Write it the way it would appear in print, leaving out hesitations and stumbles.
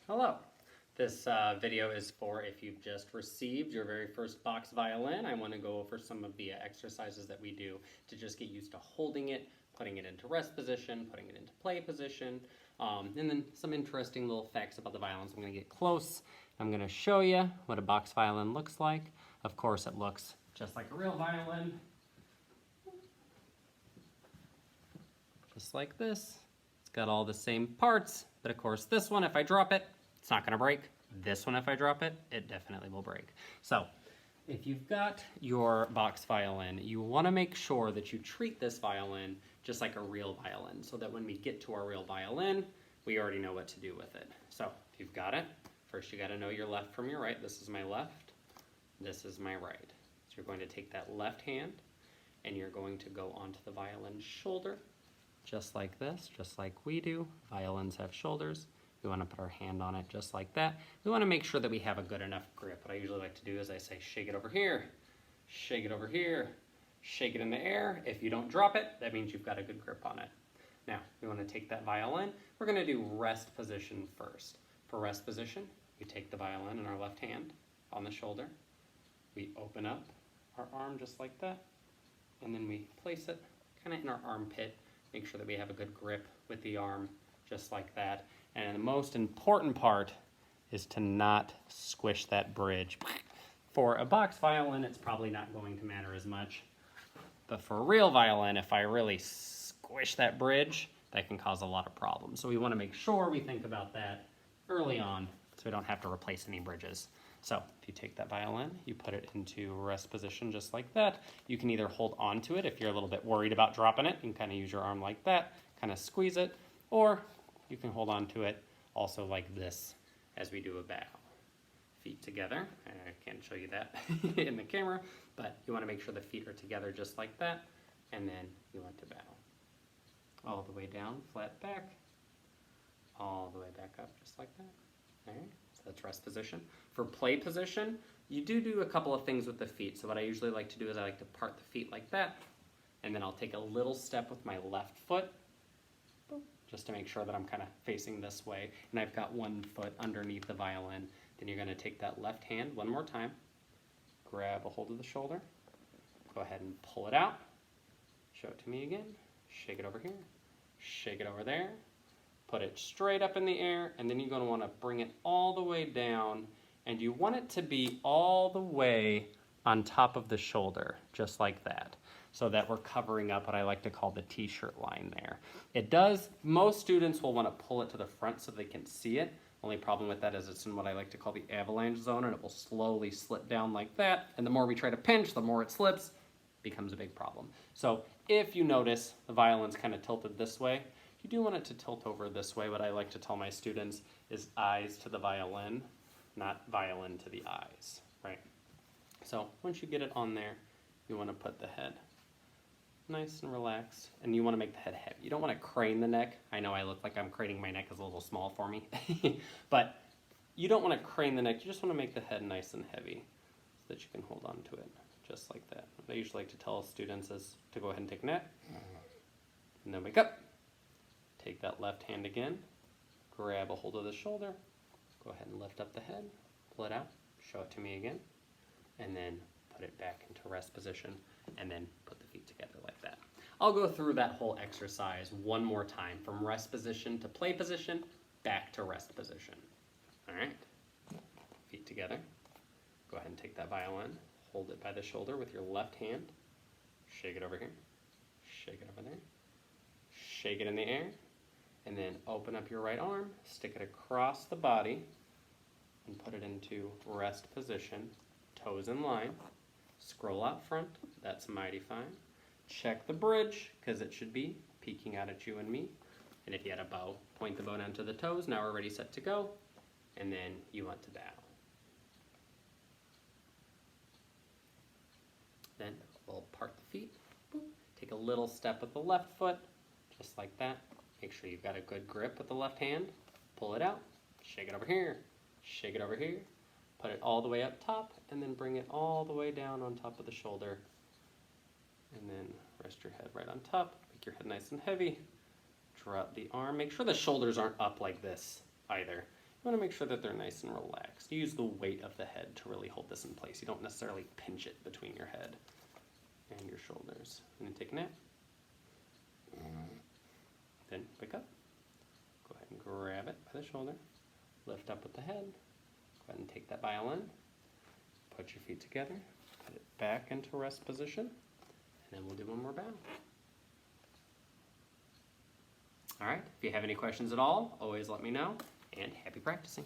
Hello. This video is for if you've just received your very first box violin. I want to go over some of the exercises that we do to just get used to holding it, putting it into rest position, putting it into play position, and then some interesting little facts about the violins. I'm going to get close. I'm going to show you what a box violin looks like. Of course, it looks just like a real violin. Just like this. It's got all the same parts, but of course this one, if I drop it, it's not gonna break. This one, if I drop it, it definitely will break. So if you've got your box violin, you wanna make sure that you treat this violin just like a real violin, so that when we get to our real violin, we already know what to do with it. So if you've got it, first you gotta know your left from your right. This is my left, this is my right. So you're going to take that left hand and you're going to go onto the violin's shoulder, just like this, just like we do. Violins have shoulders. We want to put our hand on it just like that. We want to make sure that we have a good enough grip. What I usually like to do is I say, shake it over here, shake it over here, shake it in the air. If you don't drop it, that means you've got a good grip on it. Now, we want to take that violin. We're going to do rest position first. For rest position, we take the violin in our left hand on the shoulder. We open up our arm just like that, and then we place it kind of in our armpit. Make sure that we have a good grip with the arm, just like that. And the most important part is to not squish that bridge. For a box violin, it's probably not going to matter as much. But for a real violin, if I really squish that bridge, that can cause a lot of problems. So we want to make sure we think about that early on so we don't have to replace any bridges. So if you take that violin, you put it into rest position just like that. You can either hold on to it if you're a little bit worried about dropping it. You can kind of use your arm like that, kind of squeeze it, or you can hold on to it also like this as we do a bow. Feet together. I can't show you that in the camera, but you want to make sure the feet are together just like that, and then you want to bow. All the way down, flat back, all the way back up just like that. All right. That's rest position. For play position, you do a couple of things with the feet. So what I usually like to do is I like to part the feet like that, and then I'll take a little step with my left foot, just to make sure that I'm kind of facing this way, and I've got one foot underneath the violin. Then you're going to take that left hand one more time, grab a hold of the shoulder, go ahead and pull it out, show it to me again, shake it over here, shake it over there, put it straight up in the air, and then you're going to want to bring it all the way down, and you want it to be all the way on top of the shoulder, just like that, so that we're covering up what I like to call the t-shirt line there. It does, most students will want to pull it to the front so they can see it. Only problem with that is it's in what I like to call the avalanche zone, and it will slowly slip down like that, and the more we try to pinch, the more it slips. Becomes a big problem. So if you notice the violin's kind of tilted this way, you do want it to tilt over this way. What I like to tell my students is eyes to the violin, not violin to the eyes, right? So once you get it on there, you want to put the head nice and relaxed, and you want to make the head heavy. You don't want to crane the neck. I know I look like I'm craning my neck, is a little small for me, but you don't want to crane the neck. You just want to make the head nice and heavy so that you can hold on to it, just like that. What I usually like to tell students is to go ahead and take a nap, and then wake up. Take that left hand again, grab a hold of the shoulder, go ahead and lift up the head, pull it out, show it to me again, and then put it back into rest position, and then put the feet together like that. I'll go through that whole exercise one more time, from rest position to play position, back to rest position. All right, feet together. Go ahead and take that violin, hold it by the shoulder with your left hand, shake it over here, shake it over there, shake it in the air, and then open up your right arm, stick it across the body, and put it into rest position, toes in line. Scroll out front, that's mighty fine. Check the bridge, because it should be peeking out at you and me. And if you had a bow, point the bow down to the toes. Now we're ready, set to go. And then you want to bow. Then we'll part the feet. Boop. Take a little step with the left foot, just like that. Make sure you've got a good grip with the left hand. Pull it out, shake it over here, shake it over here. Put it all the way up top, and then bring it all the way down on top of the shoulder. And then rest your head right on top. Make your head nice and heavy. Drop the arm. Make sure the shoulders aren't up like this either. You want to make sure that they're nice and relaxed. You use the weight of the head to really hold this in place. You don't necessarily pinch it between your head and your shoulders. And then take a nap. Then pick up. Go ahead and grab it by the shoulder. Lift up with the head. Go ahead and take that violin. Put your feet together. Put it back into rest position. And then we'll do one more bow. All right, if you have any questions at all, always let me know, and happy practicing.